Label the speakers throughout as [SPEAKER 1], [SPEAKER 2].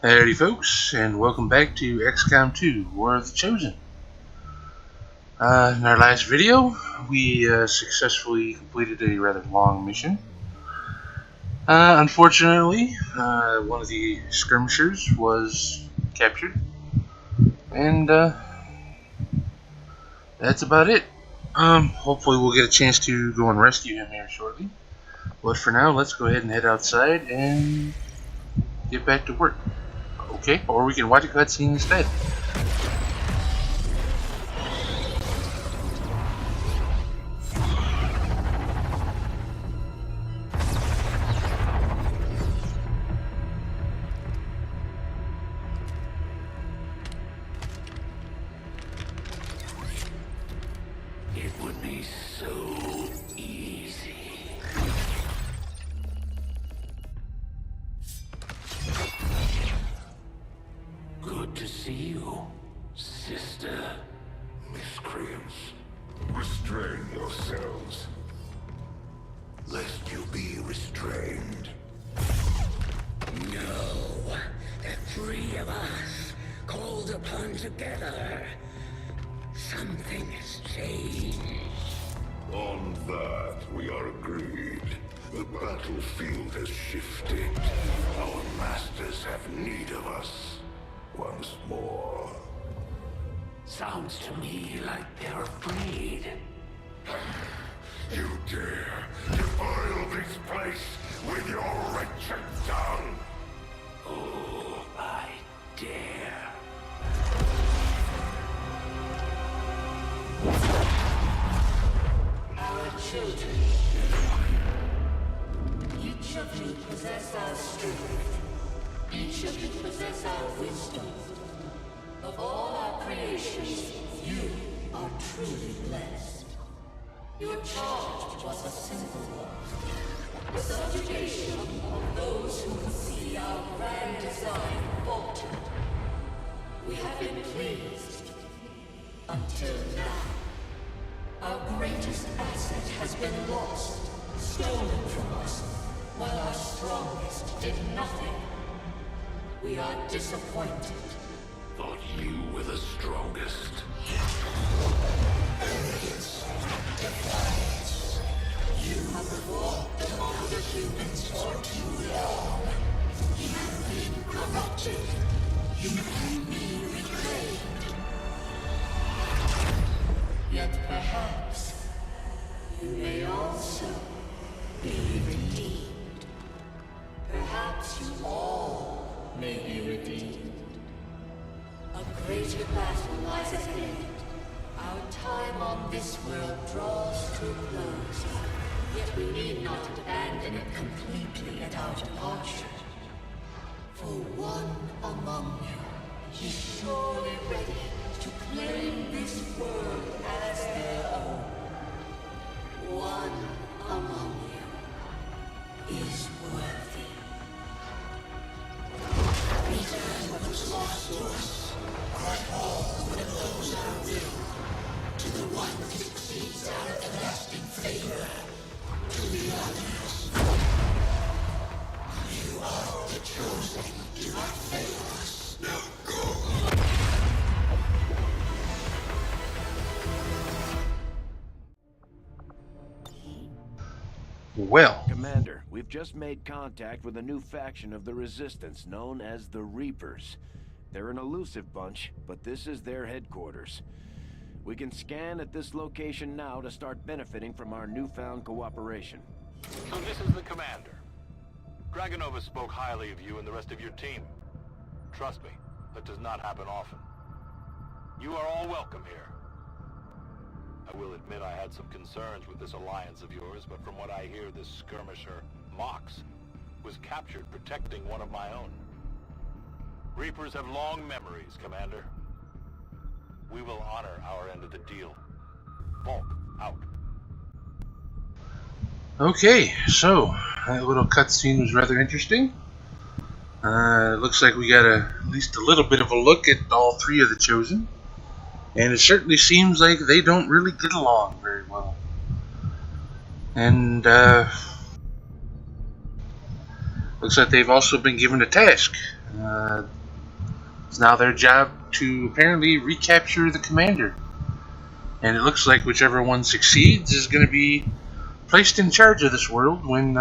[SPEAKER 1] Howdy folks, and welcome back to XCOM 2, War of the Chosen. In our last video, we successfully completed a rather long mission. Unfortunately, one of the skirmishers was captured, and that's about it. Hopefully we'll get a chance to go and rescue him here shortly. But for now, let's go ahead and head outside and get back to work. Okay, or we can watch a cutscene instead.
[SPEAKER 2] It would be so easy. Good to see you, sister. Miscreants, restrain yourselves, lest you be restrained. No, the three of us, called upon together. Something has changed. On that, we are agreed. The battlefield has shifted. Our masters have need of us once more. Sounds to me like they're afraid. You dare defile this place with your wretched tongue? Oh, I dare.
[SPEAKER 3] Our children, each of you possess our strength. Each of you possess our wisdom. Of all our creations, you are truly blessed. Your charge was a simple one. The subjugation of those who can see our grand design faltered. We have been pleased until now. Our greatest asset has been lost, stolen from us, while our strongest did nothing. We are disappointed.
[SPEAKER 2] Thought you were the strongest.
[SPEAKER 3] Arrogance, defiance. You have fought among the humans for too long. You have been corrupted. You can be reclaimed. Yet perhaps you may also be redeemed. Perhaps you all may be redeemed. A greater battle lies ahead. Our time on this world draws to a close. Yet we need not abandon it completely at our departure. For one among you is surely ready to claim this world as their own. One among you is worthy. Return what was lost to us. Grant all that knows our will. To the one that succeeds our everlasting favor. To the others. You are the chosen. Do not fail us. Now go.
[SPEAKER 1] Well,
[SPEAKER 4] Commander, we've just made contact with a new faction of the Resistance known as the Reapers. They're an elusive bunch, but this is their headquarters. We can scan at this location now to start benefiting from our newfound cooperation.
[SPEAKER 5] So this is the commander. Dragonova spoke highly of you and the rest of your team. Trust me, that does not happen often. You are all welcome here. I will admit I had some concerns with this alliance of yours, but from what I hear, this skirmisher, Mox, was captured protecting one of my own. Reapers have long memories, Commander. We will honor our end of the deal. Volk, out.
[SPEAKER 1] okay, so that little cutscene was rather interesting. It looks like we got at least a little bit of a look at all three of the Chosen. And it certainly seems like they don't really get along very well. And looks like they've also been given a task. It's now their job to apparently recapture the commander. And it looks like whichever one succeeds is going to be placed in charge of this world when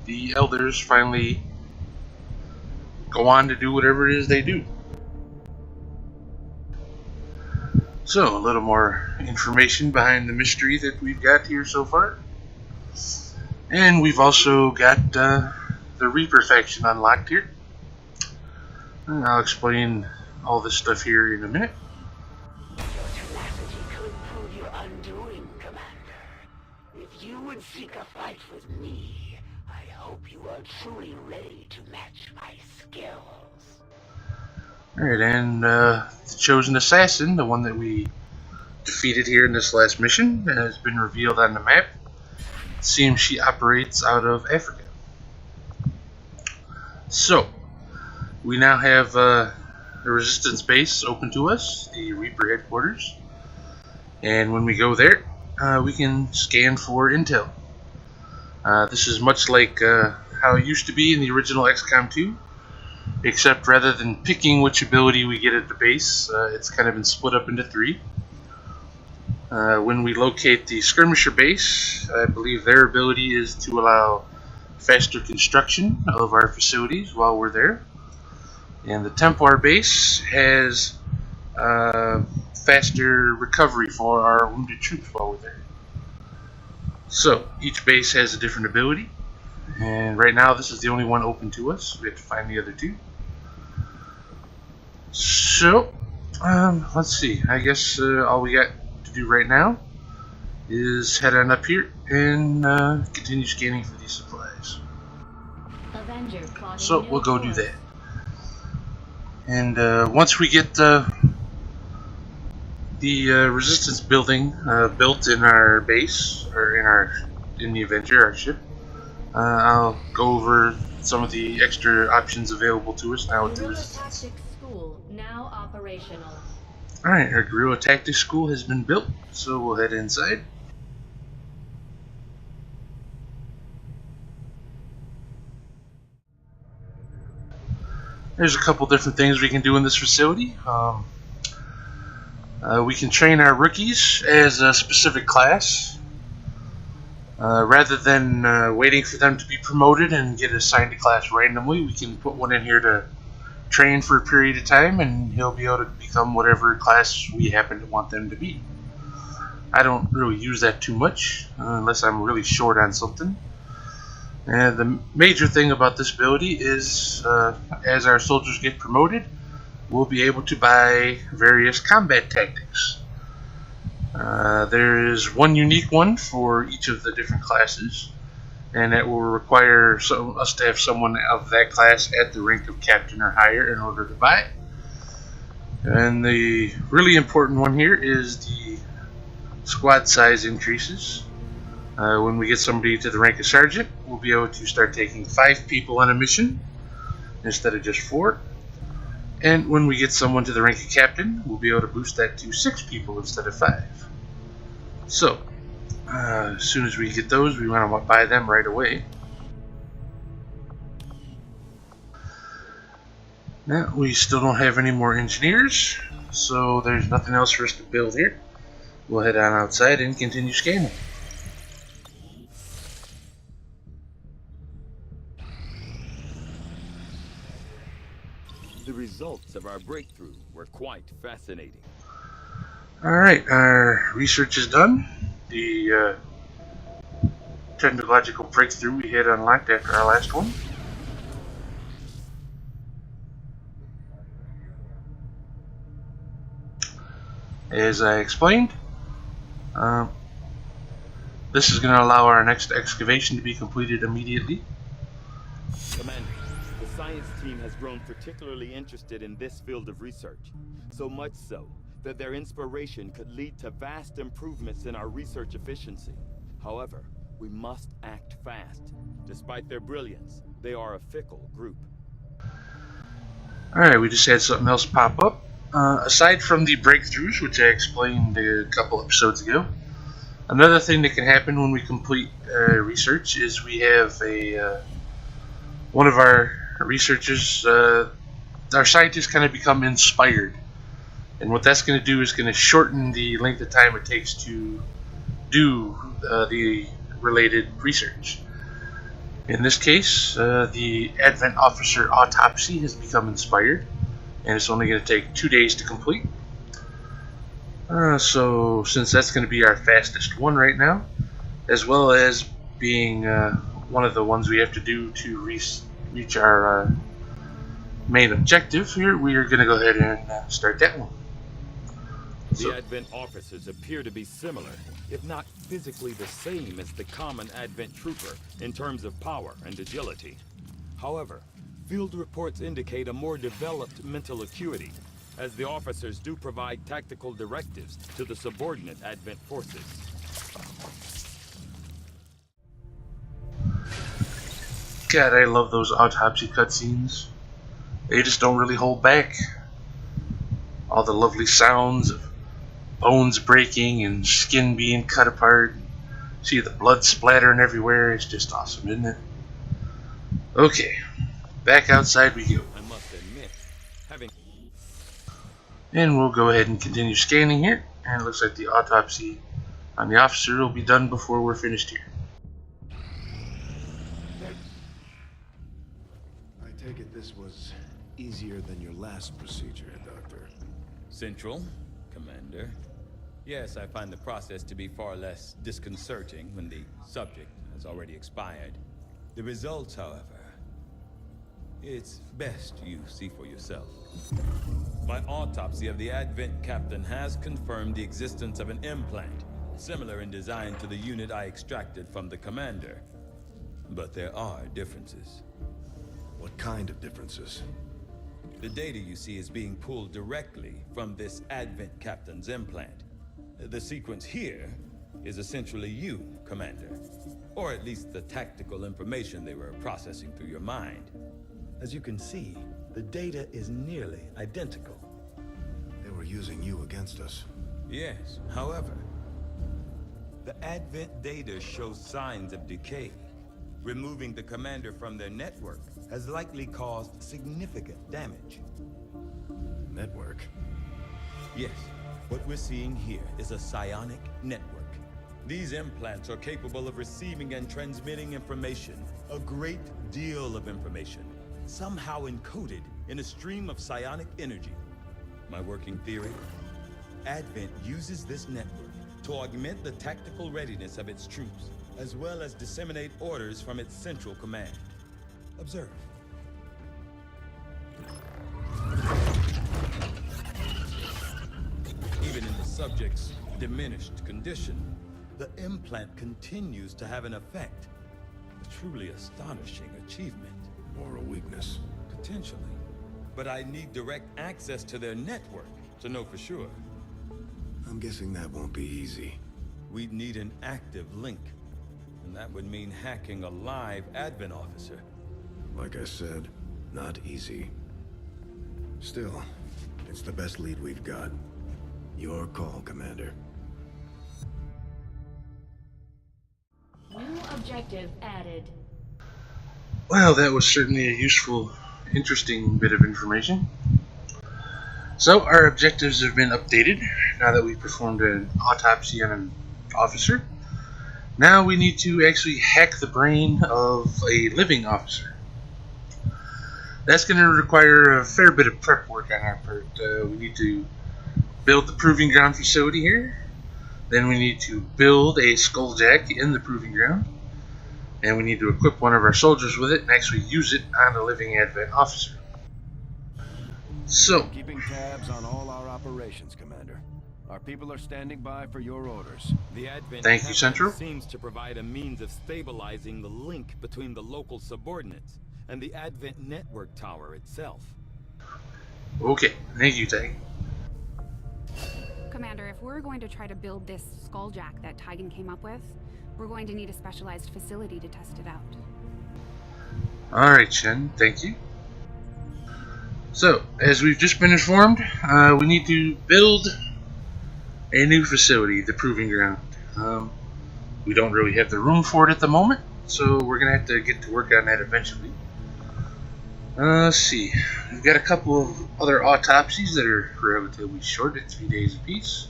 [SPEAKER 1] the elders finally go on to do whatever it is they do. So, a little more information behind the mystery that we've got here so far. And we've also got the Reaper faction unlocked here. And I'll explain all this stuff here in a minute.
[SPEAKER 2] Your tenacity could prove your undoing, Commander. If you would seek a fight with me, I hope you are truly ready to match my skills.
[SPEAKER 1] Alright, and the chosen assassin, the one that we defeated here in this last mission, has been revealed on the map. It seems she operates out of Africa. So, we now have the Resistance base open to us, the Reaper headquarters. And when we go there, we can scan for intel. This is much like how it used to be in the original XCOM 2. Except rather than picking which ability we get at the base, it's kind of been split up into 3. When we locate the Skirmisher base, I believe their ability is to allow faster construction of our facilities while we're there. And the Templar base has faster recovery for our wounded troops while we're there. So, each base has a different ability. And right now this is the only one open to us. We have to find the other 2. So, let's see. I guess all we got to do right now is head on up here and continue scanning for these supplies. So we'll go do that. And once we get the resistance building built in our base, or in the Avenger, our ship, I'll go over some of the extra options available to us now with the resistance.
[SPEAKER 3] Now operational.
[SPEAKER 1] Alright, our Guerrilla Tactics School has been built, so we'll head inside. There's a couple different things we can do in this facility. We can train our rookies as a specific class. Rather than waiting for them to be promoted and get assigned a class randomly, we can put one in here to train for a period of time, and he'll be able to become whatever class we happen to want them to be. I don't really use that too much, unless I'm really short on something. And the major thing about this ability is, as our soldiers get promoted, we'll be able to buy various combat tactics. There is one unique one for each of the different classes, and that will require us to have someone of that class at the rank of captain or higher in order to buy it. And the really important one here is the squad size increases. When we get somebody to the rank of sergeant, we'll be able to start taking 5 people on a mission instead of just 4. And when we get someone to the rank of captain, we'll be able to boost that to 6 people instead of 5. So, as soon as we get those, we want to buy them right away. Now, we still don't have any more engineers, so there's nothing else for us to build here. We'll head on outside and continue scanning.
[SPEAKER 6] The results of our breakthrough were quite fascinating.
[SPEAKER 1] Alright, our research is done. The technological breakthrough we had unlocked after our last one. As I explained, this is going to allow our next excavation to be completed immediately.
[SPEAKER 6] Commander, the science team has grown particularly interested in this field of research, so much so that their inspiration could lead to vast improvements in our research efficiency. However, we must act fast. Despite their brilliance, they are a fickle group.
[SPEAKER 1] Alright, we just had something else pop up. Aside from the breakthroughs, which I explained a couple episodes ago, another thing that can happen when we complete research is we have one of our researchers our scientists kind of become inspired. And what that's going to do is going to shorten the length of time it takes to do the related research. In this case, the Advent Officer autopsy has become inspired, and it's only going to take 2 days to complete. So since that's going to be our fastest one right now, as well as being one of the ones we have to do to reach our main objective here, we are going to go ahead and start that one.
[SPEAKER 6] The Advent officers appear to be similar, if not physically the same as the common Advent trooper in terms of power and agility. However, field reports indicate a more developed mental acuity, as the officers do provide tactical directives to the subordinate Advent forces.
[SPEAKER 1] God, I love those autopsy cutscenes. They just don't really hold back. All the lovely sounds of bones breaking and skin being cut apart. See the blood splattering everywhere. It's just awesome, isn't it? Okay, back outside we go.
[SPEAKER 6] I must admit,
[SPEAKER 1] And we'll go ahead and continue scanning here. And it looks like the autopsy on the officer will be done before we're finished here.
[SPEAKER 7] I take it this was easier than your last procedure, Doctor.
[SPEAKER 8] Central, Commander. Yes, I find the process to be far less disconcerting when the subject has already expired. The results, however, it's best you see for yourself. My autopsy of the Advent captain has confirmed the existence of an implant, similar in design to the unit I extracted from the commander. But there are differences.
[SPEAKER 7] What kind of differences?
[SPEAKER 8] The data you see is being pulled directly from this Advent captain's implant. The sequence here is essentially you, Commander. Or at least the tactical information they were processing through your mind. As you can see, the data is nearly identical.
[SPEAKER 7] They were using you against us.
[SPEAKER 8] Yes, however, the Advent data shows signs of decay. Removing the commander from their network has likely caused significant damage.
[SPEAKER 7] Network?
[SPEAKER 8] Yes, what we're seeing here is a psionic network. These implants are capable of receiving and transmitting information, a great deal of information, somehow encoded in a stream of psionic energy. My working theory? Advent uses this network to augment the tactical readiness of its troops, as well as disseminate orders from its central command. Observe. Even in the subject's diminished condition, the implant continues to have an effect. A truly astonishing achievement.
[SPEAKER 7] Or a weakness?
[SPEAKER 8] Potentially. But I need direct access to their network to know for sure.
[SPEAKER 7] I'm guessing that won't be easy.
[SPEAKER 8] We'd need an active link. And that would mean hacking a live Advent officer.
[SPEAKER 7] Like I said, not easy. Still, it's the best lead we've got. Your call, Commander.
[SPEAKER 9] New objective added.
[SPEAKER 1] Well, that was certainly a useful, interesting bit of information. So, our objectives have been updated now that we've performed an autopsy on an officer. Now we need to actually hack the brain of a living officer. That's going to require a fair bit of prep work on our part. We need to build the Proving Ground facility here. Then we need to build a skulljack in the Proving Ground. And we need to equip one of our soldiers with it and actually use it on a living Advent officer. So,
[SPEAKER 4] Keeping tabs on all our operations, Commander. Our people are standing by for your orders.
[SPEAKER 8] The Advent
[SPEAKER 1] Thank you,
[SPEAKER 8] captain
[SPEAKER 1] Central.
[SPEAKER 8] seems to provide a means of stabilizing the link between the local subordinates and the Advent network tower itself.
[SPEAKER 1] okay, thank you, Tag.
[SPEAKER 10] Commander, if we're going to try to build this skulljack that Tygan came up with, we're going to need a specialized facility to test it out.
[SPEAKER 1] Alright, Shen, thank you. So, as we've just been informed, we need to build a new facility, the Proving Ground. We don't really have the room for it at the moment, so we're going to have to get to work on that eventually. Let's see. We've got a couple of other autopsies that are relatively short at 3 days apiece.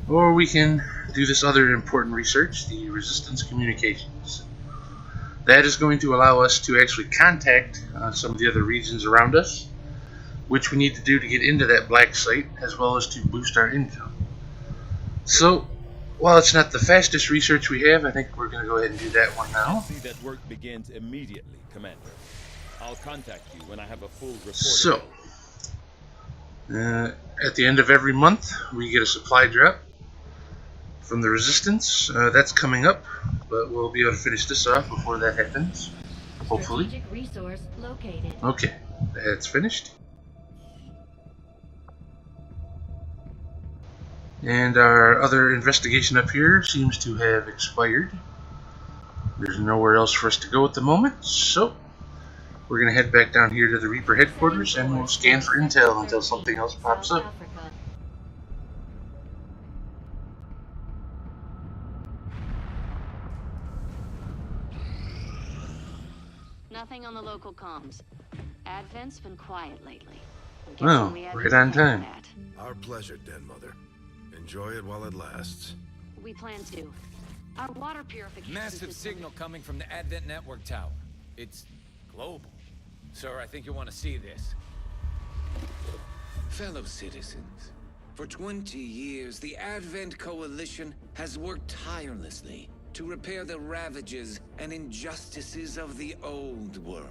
[SPEAKER 1] Or we can do this other important research, the resistance communications. That is going to allow us to actually contact some of the other regions around us, which we need to do to get into that black site, as well as to boost our income. So, while it's not the fastest research we have, I think we're going to go ahead and do that one now.
[SPEAKER 8] See that work begins immediately, Commander. I'll contact you when I have a full report.
[SPEAKER 1] So, at the end of every month, we get a supply drop from the Resistance. That's coming up, but we'll be able to finish this off before that happens, hopefully.
[SPEAKER 9] Strategic resource located.
[SPEAKER 1] Okay, that's finished. And our other investigation up here seems to have expired. There's nowhere else for us to go at the moment, so we're going to head back down here to the Reaper headquarters and we'll scan for intel until something else pops up.
[SPEAKER 9] Nothing on the local comms. Advent's been quiet lately.
[SPEAKER 1] Well, right on time.
[SPEAKER 7] Our pleasure, Den Mother. Enjoy it while it lasts.
[SPEAKER 9] We plan to. Our water purification
[SPEAKER 11] Massive signal coming from the Advent network tower. It's global. Sir, I think you want to see this.
[SPEAKER 12] Fellow citizens, for 20 years, the Advent Coalition has worked tirelessly to repair the ravages and injustices of the old world.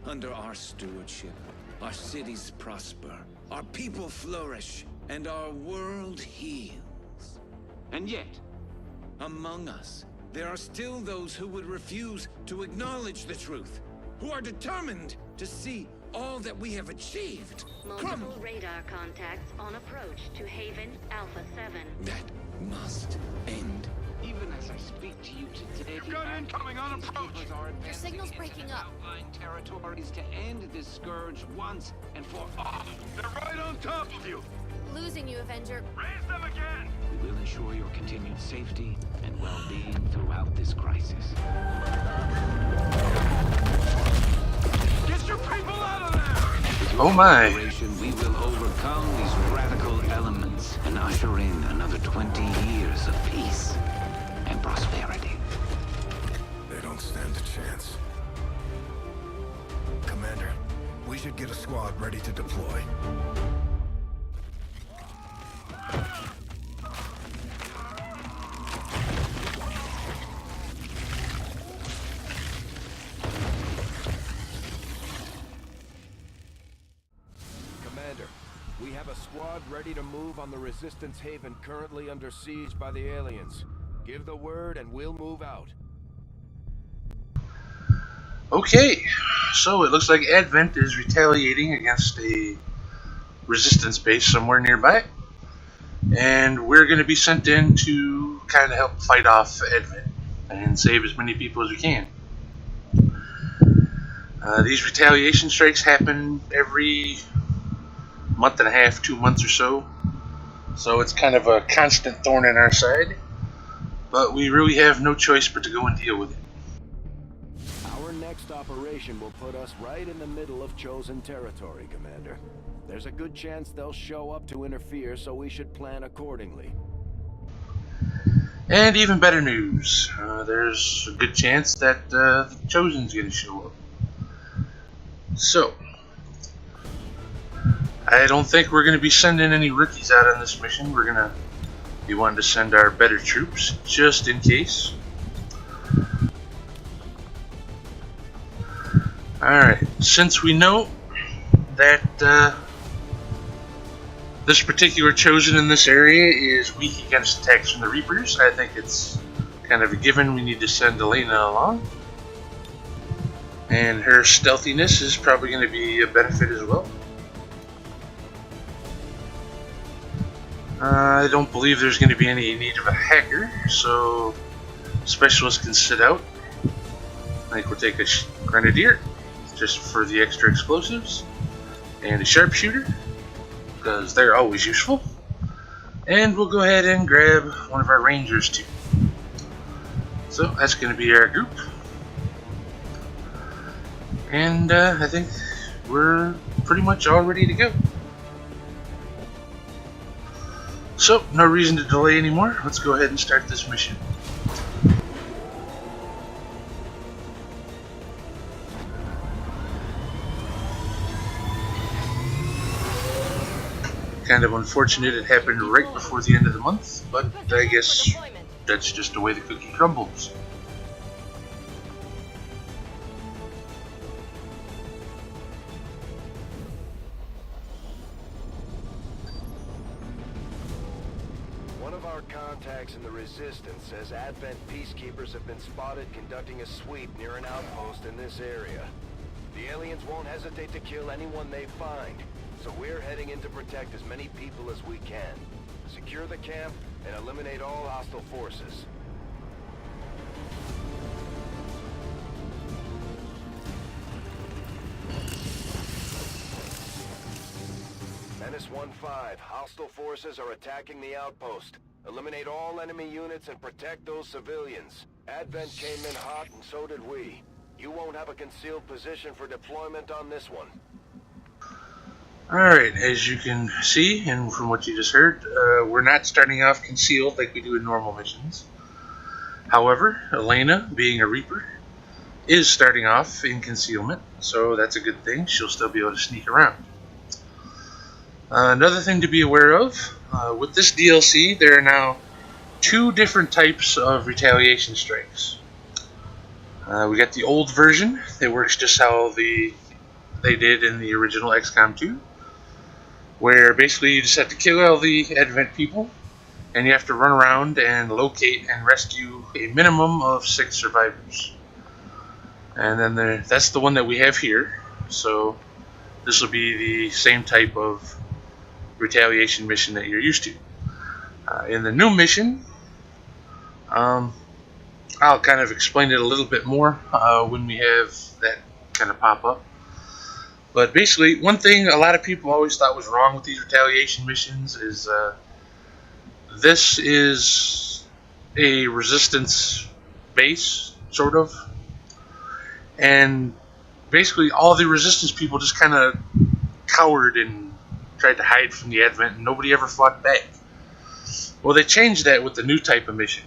[SPEAKER 12] Under our stewardship, our cities prosper, our people flourish, and our world heals. And yet, among us, there are still those who would refuse to acknowledge the truth, who are determined to see all that we have achieved
[SPEAKER 9] multiple radar contacts on approach to Haven Alpha 7.
[SPEAKER 12] That must end.
[SPEAKER 13] Even as I speak to you today,
[SPEAKER 5] You've got incoming on approach.
[SPEAKER 13] Your signal's breaking up. Outlying territories to end this scourge once and for all.
[SPEAKER 5] They're right on top of you.
[SPEAKER 14] Losing you, Avenger.
[SPEAKER 5] Raise them again.
[SPEAKER 13] We will ensure your continued safety and well-being throughout this crisis.
[SPEAKER 5] Get your people out of there!
[SPEAKER 1] Oh my.
[SPEAKER 13] We will overcome these radical elements and usher in another 20 years of peace and prosperity.
[SPEAKER 7] They don't stand a chance. Commander, we should get a squad ready to deploy.
[SPEAKER 4] Commander, we have a squad ready to move on the Resistance Haven currently under siege by the aliens. Give the word and we'll move out.
[SPEAKER 1] Okay, so it looks like Advent is retaliating against a Resistance base somewhere nearby. And we're going to be sent in to kind of help fight off Advent and save as many people as we can. These retaliation strikes happen every month and a half, 2 months or so. So it's kind of a constant thorn in our side. But we really have no choice but to go and deal with it.
[SPEAKER 4] Our next operation will put us right in the middle of chosen territory, Commander. There's a good chance they'll show up to interfere, so we should plan accordingly.
[SPEAKER 1] And even better news, there's a good chance that the Chosen's going to show up. So, I don't think we're going to be sending any rookies out on this mission. We're going to be wanting to send our better troops, just in case. Alright, since we know that this particular Chosen in this area is weak against attacks from the Reapers, I think it's kind of a given we need to send Elena along. And her stealthiness is probably going to be a benefit as well. I don't believe there's going to be any need of a hacker, so Specialist can sit out. I think we'll take a Grenadier, just for the extra explosives, and a Sharpshooter, because they're always useful. And we'll go ahead and grab one of our Rangers too. So that's going to be our group. And I think we're pretty much all ready to go. So, no reason to delay anymore. Let's go ahead and start this mission. Kind of unfortunate it happened right before the end of the month, but I guess that's just the way the cookie crumbles.
[SPEAKER 4] One of our contacts in the Resistance says Advent peacekeepers have been spotted conducting a sweep near an outpost in this area. The aliens won't hesitate to kill anyone they find, so we're heading in to protect as many people as we can. Secure the camp and eliminate all hostile forces. Menace 1-5, hostile forces are attacking the outpost. Eliminate all enemy units and protect those civilians. Advent came in hot and so did we. You won't have a concealed position for deployment on this one.
[SPEAKER 1] Alright, as you can see, and from what you just heard, we're not starting off concealed like we do in normal missions. However, Elena, being a Reaper, is starting off in concealment, so that's a good thing. She'll still be able to sneak around. Another thing to be aware of, with this DLC, there are now 2 different types of retaliation strikes. We got the old version that works just how they did in the original XCOM 2, where basically you just have to kill all the Advent people, and you have to run around and locate and rescue a minimum of 6 survivors. And then that's the one that we have here, so this will be the same type of retaliation mission that you're used to. In the new mission, I'll kind of explain it a little bit more when we have that kind of pop up. But basically, one thing a lot of people always thought was wrong with these retaliation missions is this is a resistance base, sort of. And basically, all the resistance people just kind of cowered and tried to hide from the Advent, and nobody ever fought back. Well, they changed that with the new type of mission.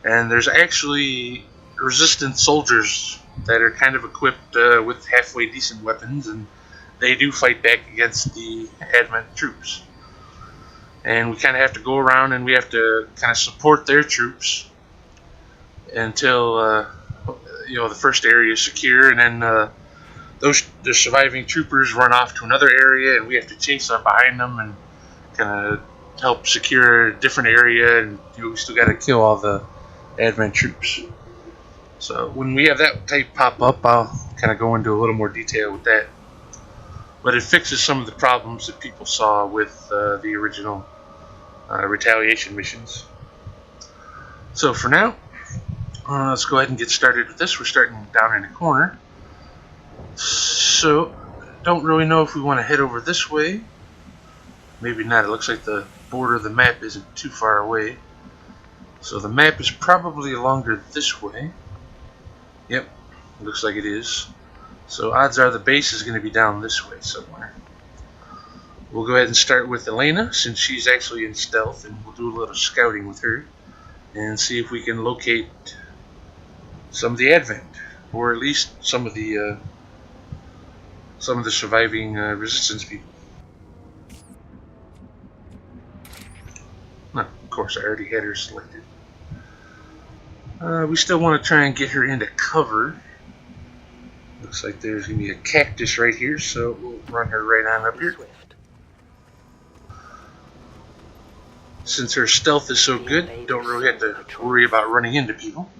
[SPEAKER 1] And there's actually resistance soldiers that are kind of equipped with halfway decent weapons, and they do fight back against the Advent troops. And we kind of have to go around and we have to kind of support their troops until the first area is secure, and then the surviving troopers run off to another area, and we have to chase up behind them and kind of help secure a different area, and we still got to kill all the Advent troops. So when we have that type pop up, I'll kind of go into a little more detail with that. But it fixes some of the problems that people saw with the original retaliation missions. So for now, let's go ahead and get started with this. We're starting down in the corner. So, don't really know if we want to head over this way. Maybe not. It looks like the border of the map isn't too far away. So the map is probably longer this way. Yep, looks like it is. So odds are the base is going to be down this way somewhere. We'll go ahead and start with Elena, since she's actually in stealth, and we'll do a little scouting with her and see if we can locate some of the Advent, or at least some of the surviving resistance people. No, of course I already had her selected. We still want to try and get her into cover. Looks like there's going to be a cactus right here, so we'll run her right on up here. Since her stealth is so good, don't really have to worry about running into people.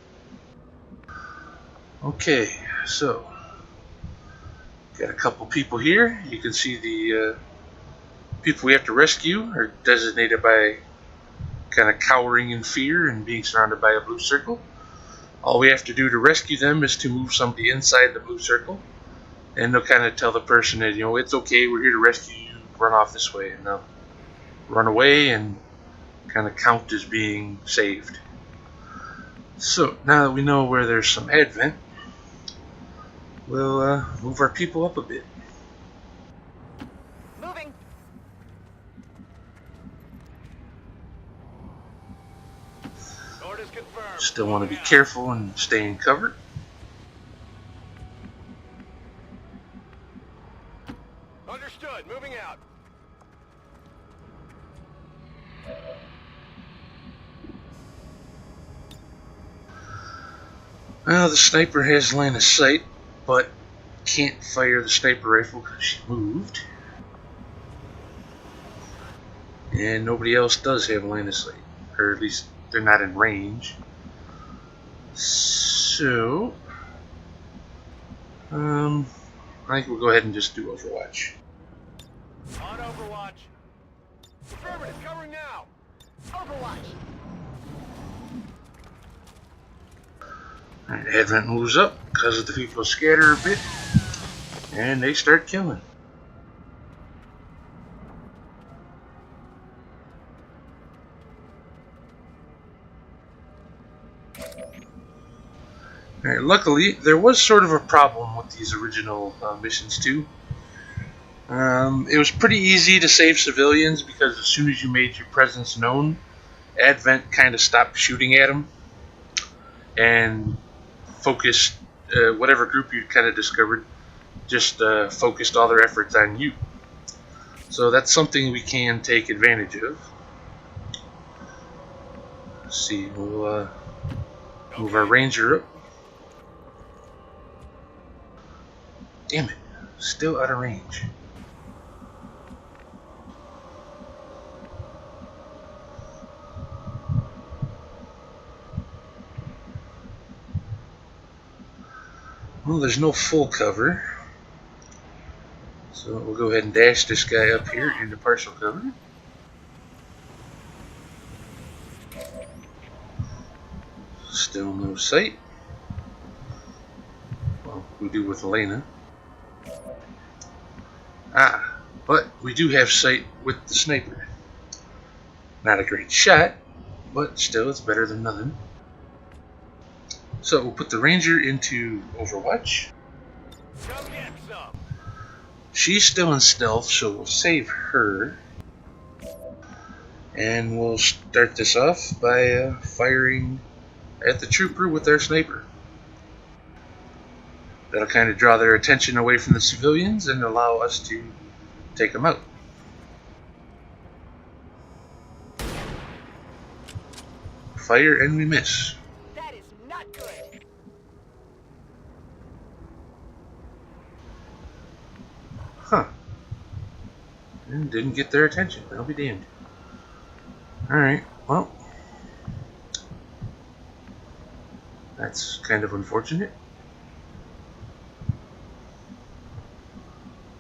[SPEAKER 1] Okay, so got a couple people here. You can see the people we have to rescue are designated by kind of cowering in fear and being surrounded by a blue circle. All we have to do to rescue them is to move somebody inside the blue circle, and they'll kind of tell the person that, it's okay, we're here to rescue you, run off this way, and they'll run away and kind of count as being saved. So now that we know where there's some Advent, we'll move our people up a bit.
[SPEAKER 2] Moving.
[SPEAKER 5] Orders confirmed.
[SPEAKER 1] Still want to be careful and stay in cover.
[SPEAKER 5] Understood. Moving out.
[SPEAKER 1] Well, the sniper has line of sight, but can't fire the sniper rifle because she moved. And nobody else does have line of sight, or at least they're not in range. So, I think we'll go ahead and just do Overwatch.
[SPEAKER 5] On Overwatch. Affirmative. Covering now.
[SPEAKER 2] Overwatch.
[SPEAKER 1] Alright, Advent moves up because the people scatter a bit, and they start killing. Alright, luckily, there was sort of a problem with these original missions too. It was pretty easy to save civilians because as soon as you made your presence known, Advent kind of stopped shooting at them and focused, whatever group you kind of discovered, just focused all their efforts on you. So that's something we can take advantage of. Let's see, we'll move our ranger up. Damn it, still out of range. Well, there's no full cover, so we'll go ahead and dash this guy up here into partial cover. Still no sight. Well, we do with Elena. But we do have sight with the sniper. Not a great shot, but still it's better than nothing. So we'll put the ranger into Overwatch.
[SPEAKER 5] Come get some.
[SPEAKER 1] She's still in stealth, so we'll save her. And we'll start this off by firing at the trooper with our sniper. That'll kind of draw their attention away from the civilians and allow us to take them out. Fire and we miss.
[SPEAKER 2] That is not good.
[SPEAKER 1] Huh. And didn't get their attention. I'll be damned. Alright, well. That's kind of unfortunate.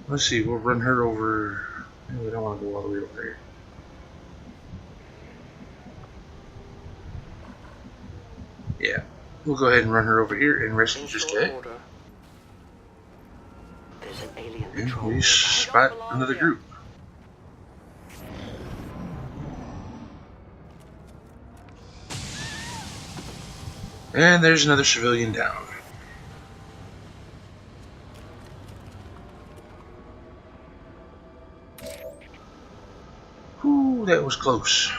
[SPEAKER 1] Let's see, we'll run her over. We don't want to go all the way over here. Yeah, we'll go ahead and run her over here and rescue this guy.
[SPEAKER 2] There's an alien
[SPEAKER 1] And
[SPEAKER 2] patrol.
[SPEAKER 1] we spot another group. And there's another civilian down. Whew, that was close.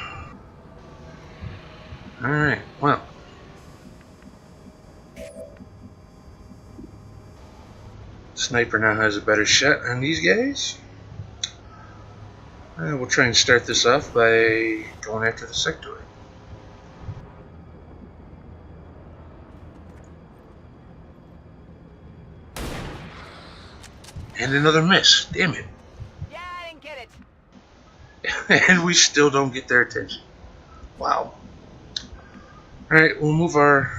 [SPEAKER 1] Alright, well. Sniper now has a better shot on these guys. We'll try and start this off by going after the sectoid. And another miss. Damn it.
[SPEAKER 2] Yeah, I didn't get it.
[SPEAKER 1] And we still don't get their attention. Wow. Alright, we'll move our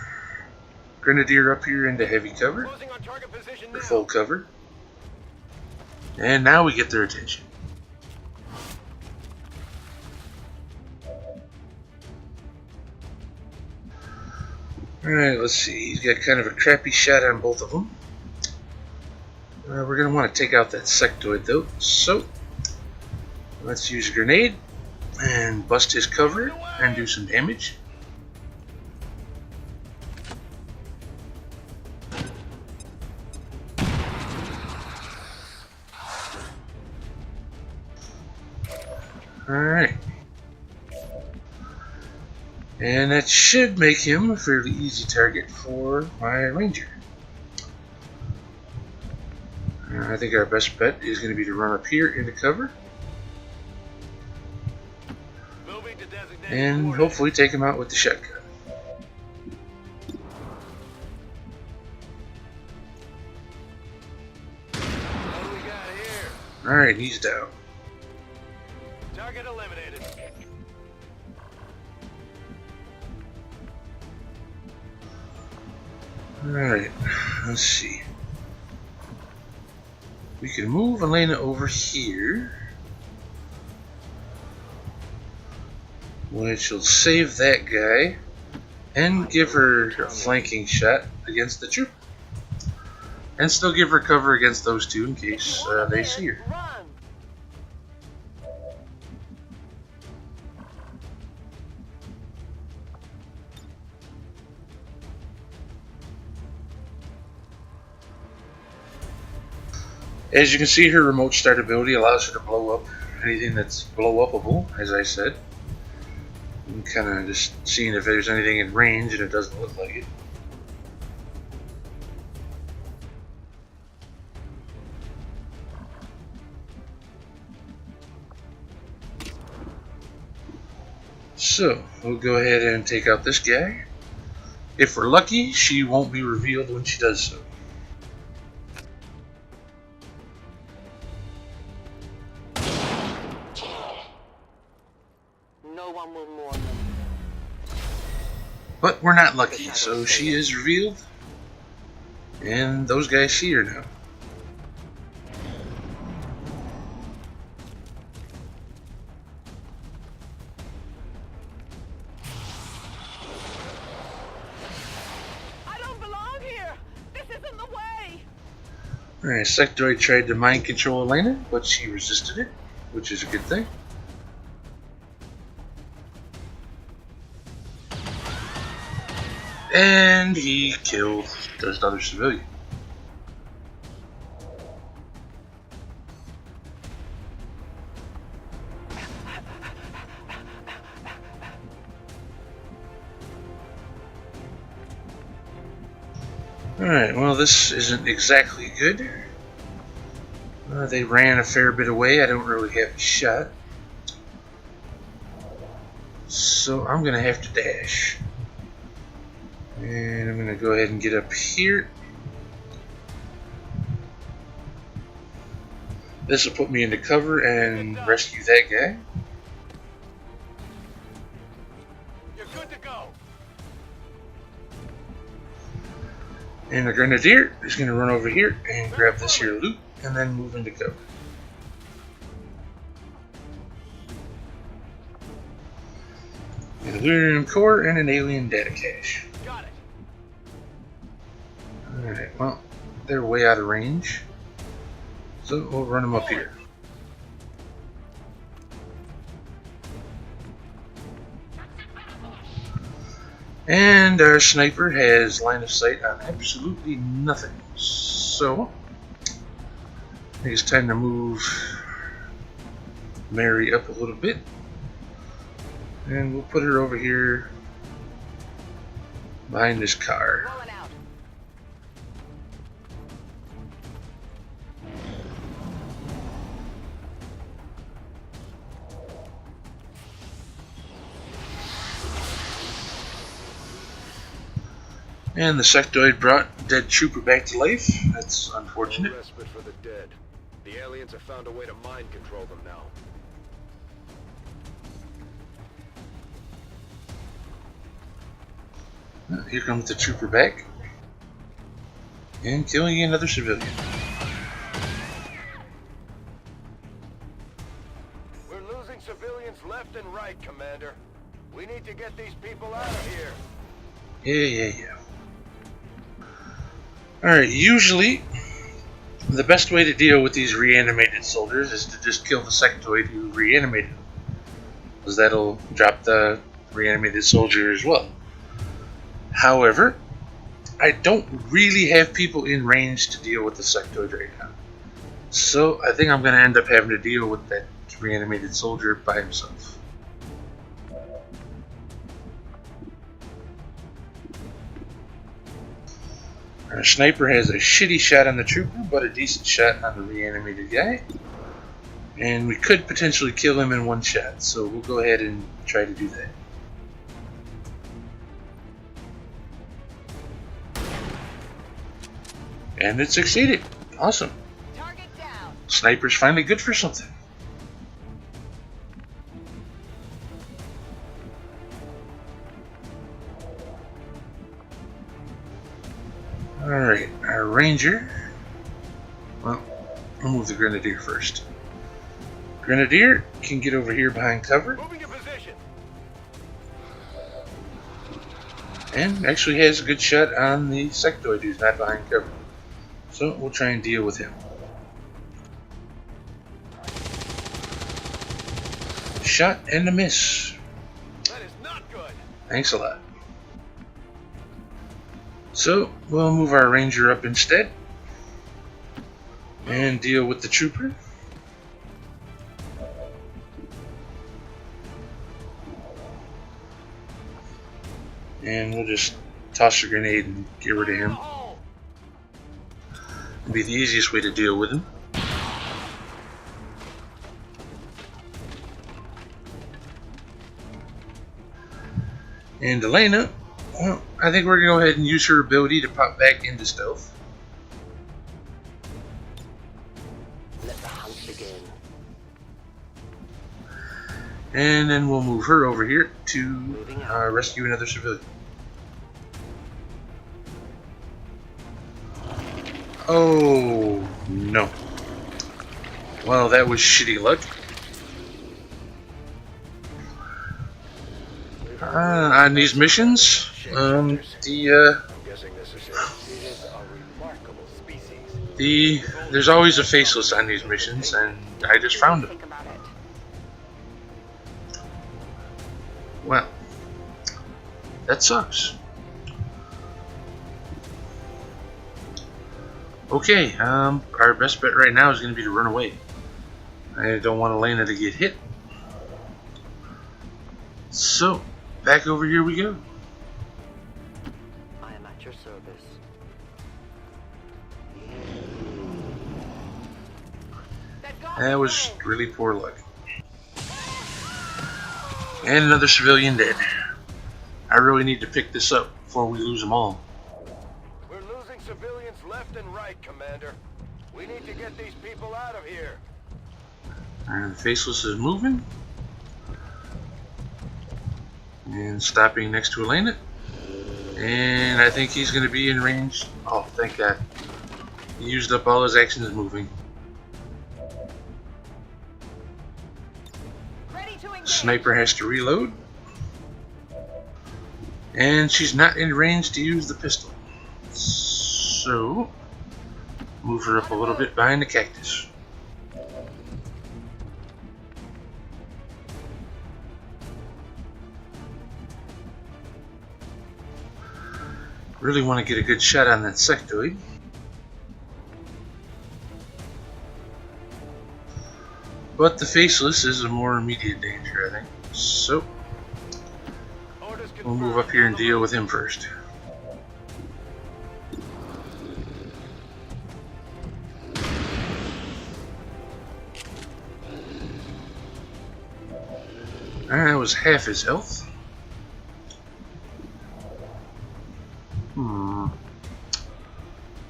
[SPEAKER 1] Grenadier up here into heavy cover.
[SPEAKER 5] Closing on target position
[SPEAKER 1] Or
[SPEAKER 5] now.
[SPEAKER 1] full cover. And now we get their attention. Alright, let's see. He's got kind of a crappy shot on both of them. We're going to want to take out that sectoid though. So, let's use a grenade and bust his cover and do some damage. Alright. And that should make him a fairly easy target for my ranger. I think our best bet is going to be to run up here into cover. And hopefully take him out with the shotgun. Alright, he's down.
[SPEAKER 5] Target eliminated.
[SPEAKER 1] Alright, let's see. We can move Elena over here, which will save that guy and give her a flanking shot against the troop. And still give her cover against those two in case they see her. As you can see, her remote start ability allows her to blow up anything that's blow-upable, as I said. I'm kind of just seeing if there's anything in range, and it doesn't look like it. So, we'll go ahead and take out this guy. If we're lucky, she won't be revealed when she does so. But we're not lucky, so she is revealed, and those guys see her now.
[SPEAKER 2] I don't belong here. This isn't the way.
[SPEAKER 1] Alright, Sectoid tried to mind control Elena, but she resisted it, which is a good thing. And he killed just another civilian. Alright, well, this isn't exactly good. They ran a fair bit away. I don't really have a shot. So I'm going to have to dash. And I'm going to go ahead and get up here. This will put me into cover and rescue that guy.
[SPEAKER 5] You're good to go.
[SPEAKER 1] And the Grenadier is going to run over here and grab this here loot and then move into cover. An Illyrium core and an alien data cache.
[SPEAKER 5] Got it.
[SPEAKER 1] Alright, well, they're way out of range. So we'll run them up here. And our sniper has line of sight on absolutely nothing. So I think it's time to move Mary up a little bit. And we'll put her over here behind this car. And the sectoid brought dead trooper back to life. That's unfortunate.
[SPEAKER 14] No respite for the dead. The aliens have found a way to mind control them now.
[SPEAKER 1] Here comes the trooper back. And killing another civilian.
[SPEAKER 14] We're losing civilians left and right, Commander. We need to get these people out of here.
[SPEAKER 1] Yeah. Alright, usually the best way to deal with these reanimated soldiers is to just kill the sectoid who reanimated them. Because that'll drop the reanimated soldier as well. However, I don't really have people in range to deal with the sectoid right now. So I think I'm going to end up having to deal with that reanimated soldier by himself. Our sniper has a shitty shot on the trooper, but a decent shot on the reanimated guy. And we could potentially kill him in one shot, so we'll go ahead and try to do that. And it succeeded. Awesome. Sniper's finally good for something. Alright, our ranger. Well, we'll move the grenadier first. Grenadier can get over here behind cover.
[SPEAKER 14] Moving to position.
[SPEAKER 1] And actually has a good shot on the sectoid who's not behind cover. So we'll try and deal with him. Shot and a miss.
[SPEAKER 14] That is not good.
[SPEAKER 1] Thanks a lot. So we'll move our ranger up instead and deal with the trooper. And we'll just toss a grenade and get rid of him. It'll be the easiest way to deal with him. And Elena, well, I think we're going to go ahead and use her ability to pop back into stealth.
[SPEAKER 2] Let the hunt begin.
[SPEAKER 1] And then we'll move her over here to rescue another civilian. Oh, no. Well, that was shitty luck. On these missions, there's always a faceless on these missions, and I just found him. Well, that sucks. Okay, our best bet right now is going to be to run away. I don't want Elena to get hit. So, back over here we go.
[SPEAKER 2] I am at your service.
[SPEAKER 1] That was really poor luck. And another civilian dead. I really need to pick this up before we lose them all.
[SPEAKER 14] We're losing civilians left and right, Commander. We need to get these people out of here.
[SPEAKER 1] And the Faceless is moving. And stopping next to Elena. And I think he's going to be in range. Oh, thank God. He used up all his actions moving. Sniper has to reload. And she's not in range to use the pistol. So, move her up a little bit behind the cactus. Really want to get a good shot on that sectoid. But the Faceless is a more immediate danger, I think. So, we'll move up here and deal with him first. That was half his health.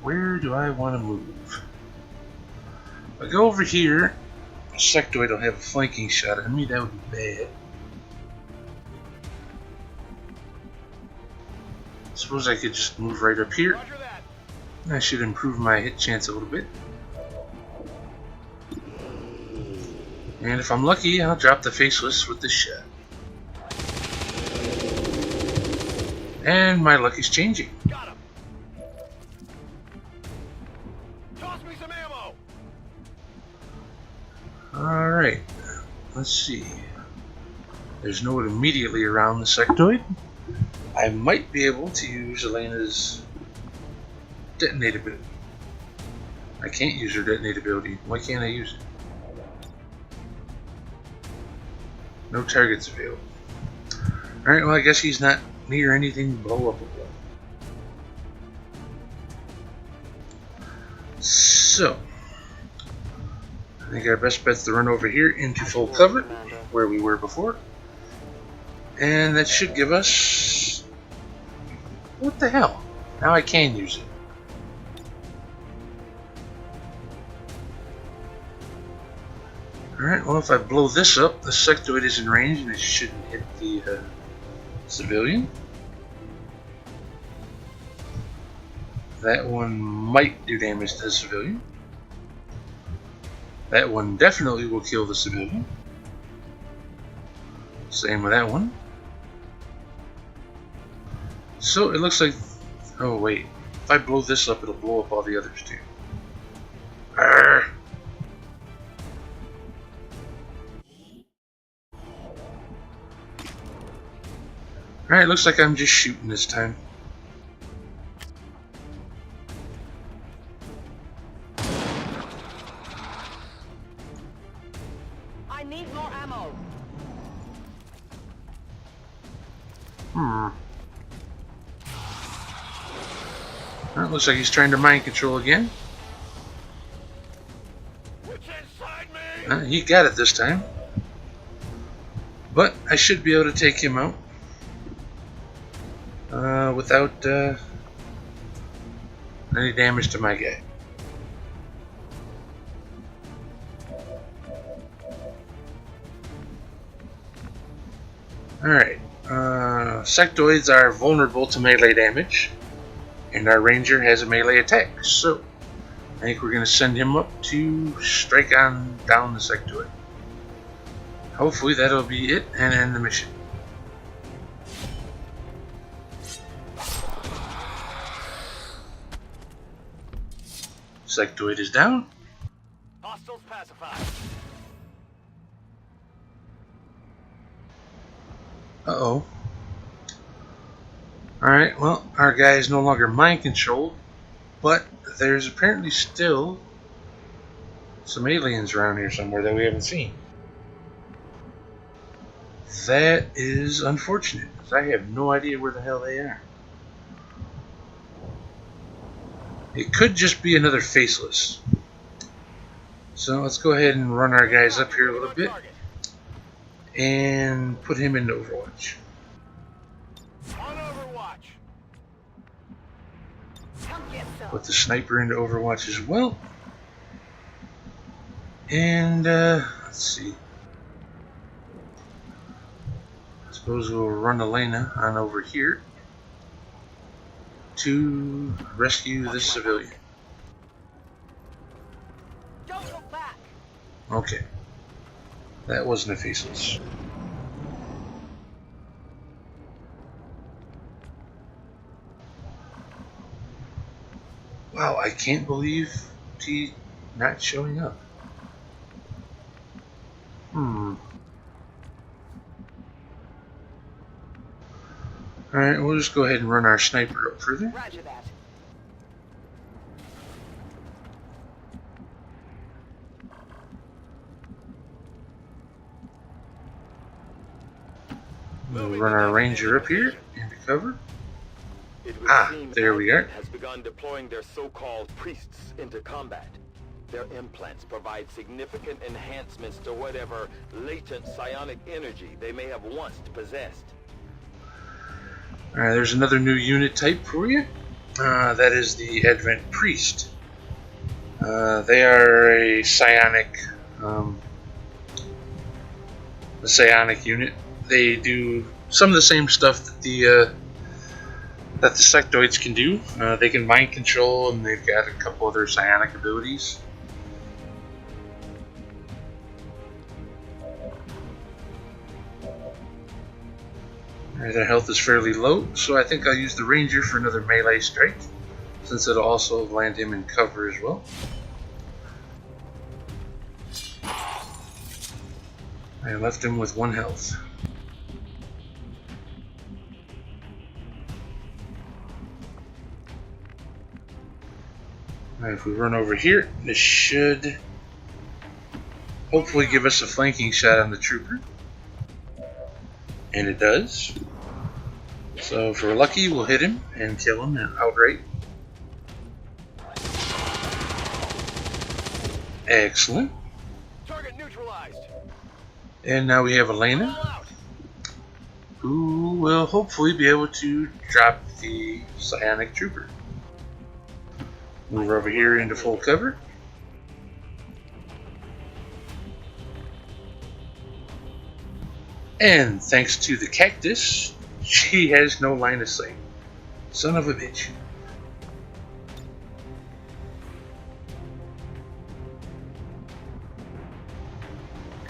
[SPEAKER 1] Where do I want to move? If I go over here, a sectoid will have a flanking shot on me. That would be bad. Suppose I could just move right up here. I should improve my hit chance a little bit. And if I'm lucky, I'll drop the Faceless with this shot. And my luck is changing.
[SPEAKER 14] Got him. Toss me some ammo.
[SPEAKER 1] Alright, let's see. There's no one immediately around the sectoid. I might be able to use Elena's detonate ability. I can't use her detonate ability. Why can't I use it? No targets available. Alright, well I guess he's not near anything blowable. So, I think our best bet's to run over here into full cover, where we were before. And that should give us... What the hell? Now I can use it. Alright, well if I blow this up, the sectoid is in range and it shouldn't hit the civilian. That one might do damage to the civilian. That one definitely will kill the civilian. Same with that one. So it looks like... Oh wait, if I blow this up, it'll blow up all the others too. Arrgh. Alright, looks like I'm just shooting this time.
[SPEAKER 2] I need more ammo.
[SPEAKER 1] Well, looks like he's trying to mind control again.
[SPEAKER 14] What's inside me?
[SPEAKER 1] He got it this time. But I should be able to take him out. Without any damage to my guy. Alright, sectoids are vulnerable to melee damage, and our ranger has a melee attack, so I think we're going to send him up to strike on down the sectoid. Hopefully that'll be it and end the mission. Sectoid is down.
[SPEAKER 14] Hostiles pacified.
[SPEAKER 1] Uh-oh. Alright, well, our guy is no longer mind controlled, but there's apparently still some aliens around here somewhere that we haven't seen. That is unfortunate, because I have no idea where the hell they are. It could just be another faceless. So let's go ahead and run our guys up here a little bit and put him into Overwatch.
[SPEAKER 14] On Overwatch.
[SPEAKER 1] Put the sniper into Overwatch as well. And let's see. I suppose we'll run Elena on over here to rescue this civilian.
[SPEAKER 2] Don't look back.
[SPEAKER 1] Okay. That wasn't a faceless. Wow, I can't believe T not showing up. Alright, we'll just go ahead and run our sniper up further.
[SPEAKER 2] Roger that.
[SPEAKER 1] We'll run our ranger up here into cover.
[SPEAKER 6] It would seem
[SPEAKER 1] there we are.
[SPEAKER 6] has begun deploying their so-called priests into combat. Their implants provide significant enhancements to whatever latent psionic energy they may have once possessed.
[SPEAKER 1] Alright, there's another new unit type for you. That is the Advent Priest. They are a psionic, unit. They do some of the same stuff that the sectoids can do. They can mind control, and they've got a couple other psionic abilities. Their health is fairly low, so I think I'll use the ranger for another melee strike, since it'll also land him in cover as well. I left him with 1 health. Alright, if we run over here, this should hopefully give us a flanking shot on the trooper. And it does. So if we're lucky, we'll hit him and kill him outright. Excellent.
[SPEAKER 14] Target neutralized.
[SPEAKER 1] And now we have Elena, who will hopefully be able to drop the psionic trooper. Move over here into full cover. And thanks to the cactus, she has no line of sight. Son of a bitch.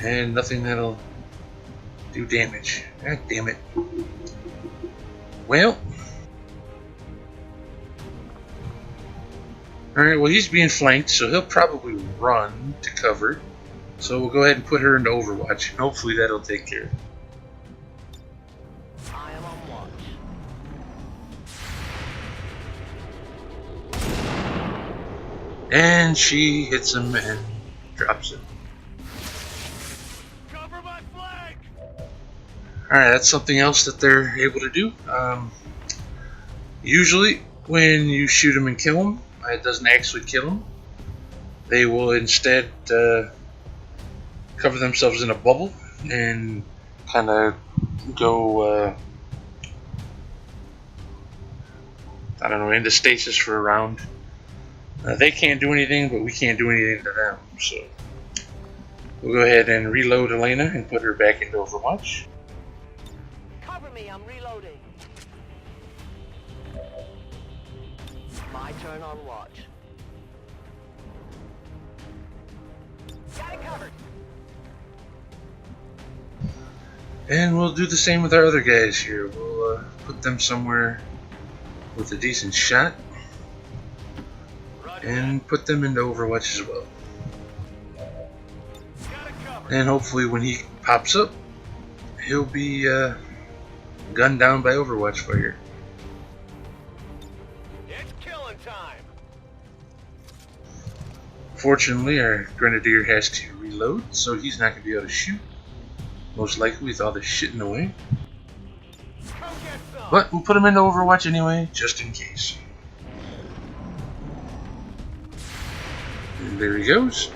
[SPEAKER 1] And nothing that'll do damage. God damn it. Well. Alright, well he's being flanked, so he'll probably run to cover. So we'll go ahead and put her into Overwatch, and hopefully that'll take care of it.
[SPEAKER 2] I am on watch.
[SPEAKER 1] And she hits him and drops him.
[SPEAKER 14] Cover my flank!
[SPEAKER 1] Alright, that's something else that they're able to do. Usually, when you shoot them and kill them, it doesn't actually kill them. They will instead cover themselves in a bubble and kind of go, I don't know, into stasis for a round. They can't do anything, but we can't do anything to them. So we'll go ahead and reload Elena and put her back into Overwatch.
[SPEAKER 2] Cover me, I'm reloading. My turn on watch. Got it covered.
[SPEAKER 1] And we'll do the same with our other guys here. We'll put them somewhere with a decent shot and put them into Overwatch as well. And hopefully when he pops up, he'll be gunned down by Overwatch fire.
[SPEAKER 14] It's killing time.
[SPEAKER 1] Fortunately, our Grenadier has to reload, so he's not going to be able to shoot. Most likely with all this shit in the way. But we'll put him into Overwatch anyway, just in case. And there he goes.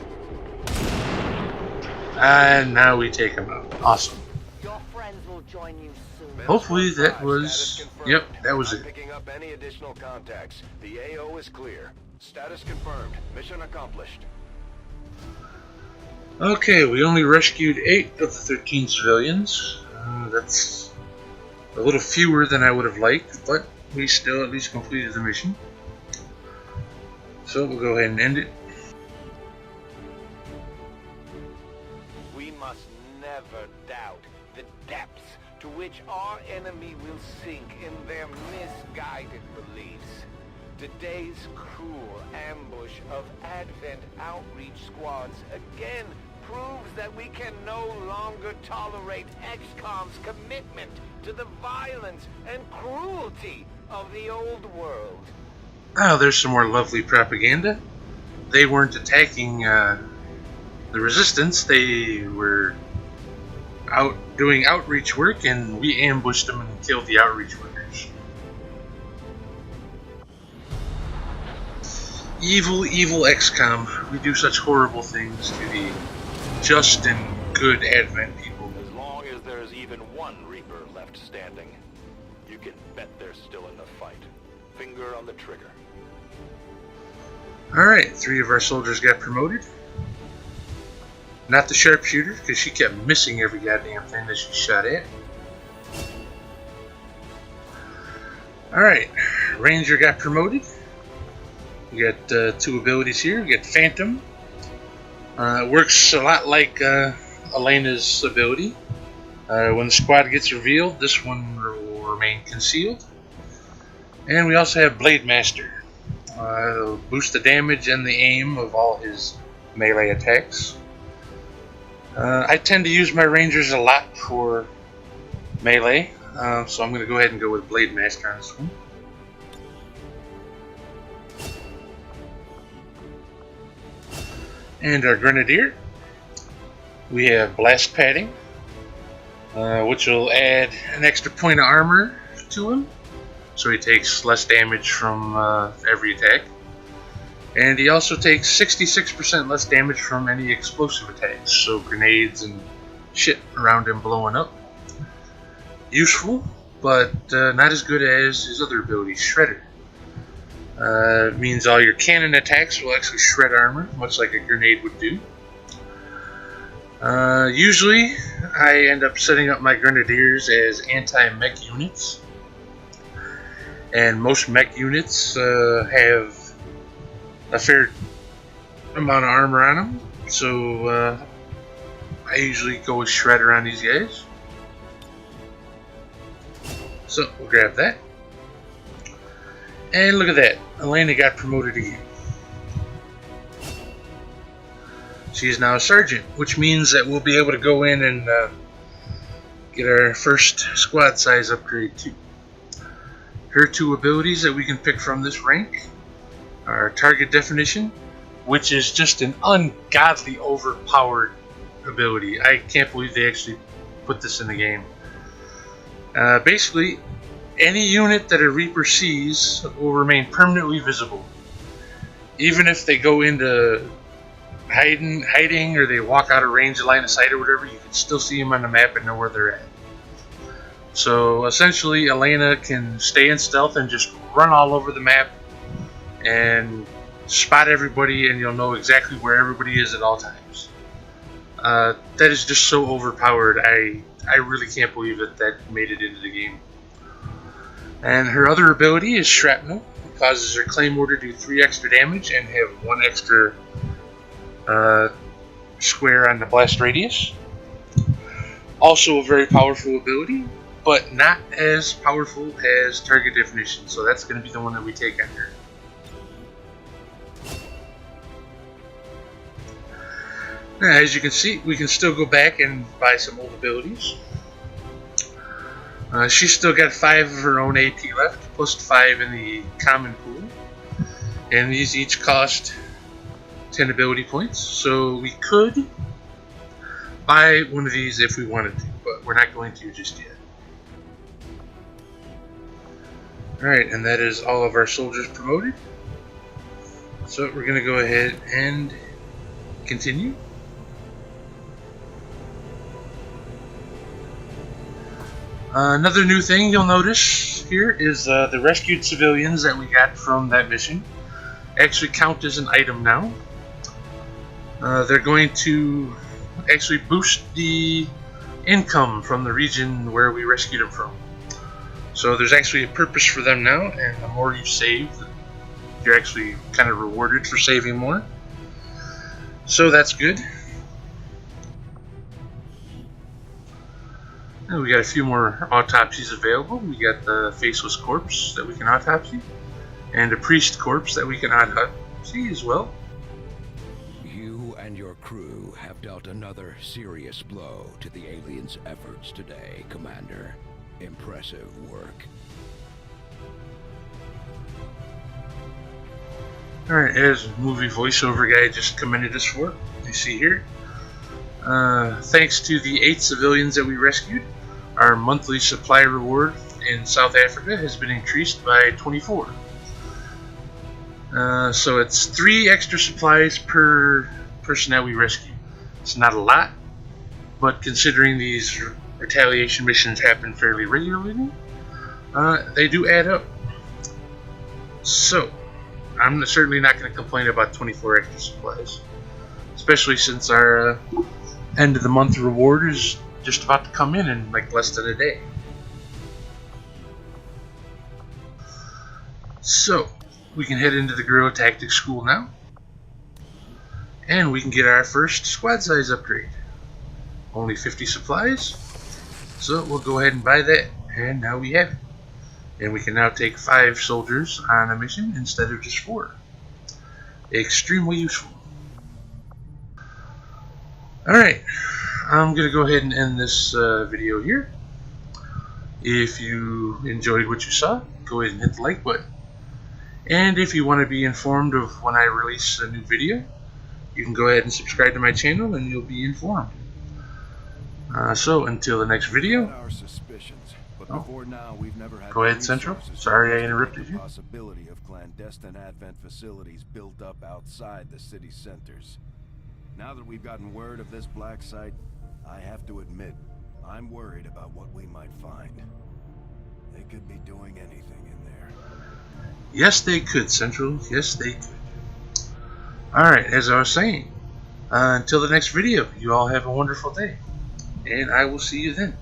[SPEAKER 1] And now we take him out. Awesome.
[SPEAKER 2] Your friends will join you soon.
[SPEAKER 1] Hopefully that was... Yep, that was it.
[SPEAKER 14] Picking up any additional contacts. The AO is clear. Status confirmed. Mission accomplished.
[SPEAKER 1] Okay, we only rescued 8 of the 13 civilians. That's a little fewer than I would have liked, but we still at least completed the mission. So we'll go ahead and end it.
[SPEAKER 14] We must never doubt the depths to which our enemy will sink in their misguided beliefs. Today's cruel ambush of Advent outreach squads again proves that we can no longer tolerate XCOM's commitment to the violence and cruelty of the old world.
[SPEAKER 1] Oh, there's some more lovely propaganda. They weren't attacking the resistance, they were out doing outreach work, and we ambushed them and killed the outreach workers. Evil, evil XCOM. We do such horrible things to the just and good Advent people.
[SPEAKER 5] As long as there's even one Reaper left standing, you can bet they're still in the fight. Finger on the trigger.
[SPEAKER 1] Alright, 3 of our soldiers got promoted. Not the sharpshooter, because she kept missing every goddamn thing that she shot at. Alright, Ranger got promoted. We got 2 abilities here. We got Phantom. It works a lot like Elena's ability. When the squad gets revealed, this one will remain concealed. And we also have Blade Master. Boost the damage and the aim of all his melee attacks. I tend to use my Rangers a lot for melee, so I'm going to go ahead and go with Blade Master on this one. And our Grenadier, we have Blast Padding. which will add an extra point of armor to him, so he takes less damage from every attack. And he also takes 66% less damage from any explosive attacks, so grenades and shit around him blowing up. Useful, but not as good as his other ability, Shredder. It means all your cannon attacks will actually shred armor, much like a grenade would do. Usually, I end up setting up my Grenadiers as anti-mech units. And most mech units have a fair amount of armor on them, so I usually go with Shredder on these guys. So we'll grab that. And look at that, Elena got promoted again. She is now a sergeant, which means that we'll be able to go in and get our first squad size upgrade too. Her two abilities that we can pick from this rank are Target Definition, which is just an ungodly overpowered ability. I can't believe they actually put this in the game. Basically, any unit that a Reaper sees will remain permanently visible. Even if they go into hiding or they walk out of range of line of sight or whatever, you can still see them on the map and know where they're at. So essentially, Elena can stay in stealth and just run all over the map and spot everybody, and you'll know exactly where everybody is at all times. That is just so overpowered. I really can't believe that made it into the game. And her other ability is Shrapnel. It causes her Claymore to do 3 extra damage and have 1 extra square on the blast radius. Also a very powerful ability, but not as powerful as Target Definition, so that's going to be the one that we take on her. As you can see, we can still go back and buy some old abilities. She's still got 5 of her own AP left, plus 5 in the common pool. And these each cost 10 ability points, so we could buy one of these if we wanted to, but we're not going to just yet. Alright, and that is all of our soldiers promoted. So we're going to go ahead and continue. Another new thing you'll notice here is the rescued civilians that we got from that mission actually count as an item now. They're going to actually boost the income from the region where we rescued them from. So there's actually a purpose for them now, and the more you save, you're actually kind of rewarded for saving more. So that's good. And we got a few more autopsies available. We got the faceless corpse that we can autopsy, and a priest corpse that we can autopsy as well.
[SPEAKER 15] You and your crew have dealt another serious blow to the aliens' efforts today, Commander. Impressive work.
[SPEAKER 1] Alright, as movie voiceover guy just commended us for, you see here. Thanks to the 8 civilians that we rescued, our monthly supply reward in South Africa has been increased by 24. So it's 3 extra supplies per person that we rescue. It's not a lot, but considering these retaliation missions happen fairly regularly, they do add up. So, I'm certainly not going to complain about 24 extra supplies, especially since our end of the month reward is just about to come in like less than a day. So, we can head into the Guerrilla Tactics School now, and we can get our first squad size upgrade. Only 50 supplies, so we'll go ahead and buy that, and now we have it. And we can now take 5 soldiers on a mission instead of just 4. Extremely useful. Alright, I'm going to go ahead and end this video here. If you enjoyed what you saw, go ahead and hit the like button. And if you want to be informed of when I release a new video, you can go ahead and subscribe to my channel and you'll be informed. So until the next video.
[SPEAKER 4] Our suspicions, but before now we've never had
[SPEAKER 1] Go ahead, Central. Sorry I interrupted you.
[SPEAKER 4] Possibility of clandestine Advent facilities built up outside the city centers. Now that we've gotten word of this black site, I have to admit, I'm worried about what we might find. They could be doing anything in there.
[SPEAKER 1] Yes, they could, Central. Yes, they could. Alright, as I was saying, until the next video, you all have a wonderful day. And I will see you then.